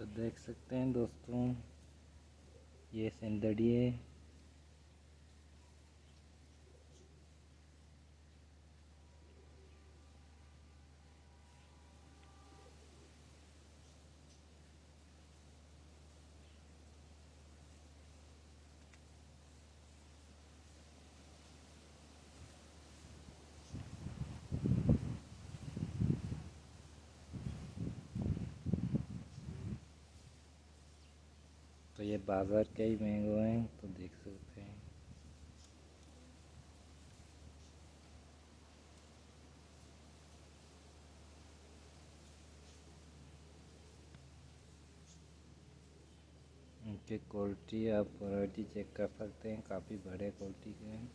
तो देख सकते हैं दोस्तों, ये सिंदड़ी है। तो ये बाज़ार के ही मैंगो हैं, तो देख सकते हैं। इनकी क्वालिटी आप वैरायटी चेक कर सकते हैं, काफ़ी बड़े क्वालिटी के हैं।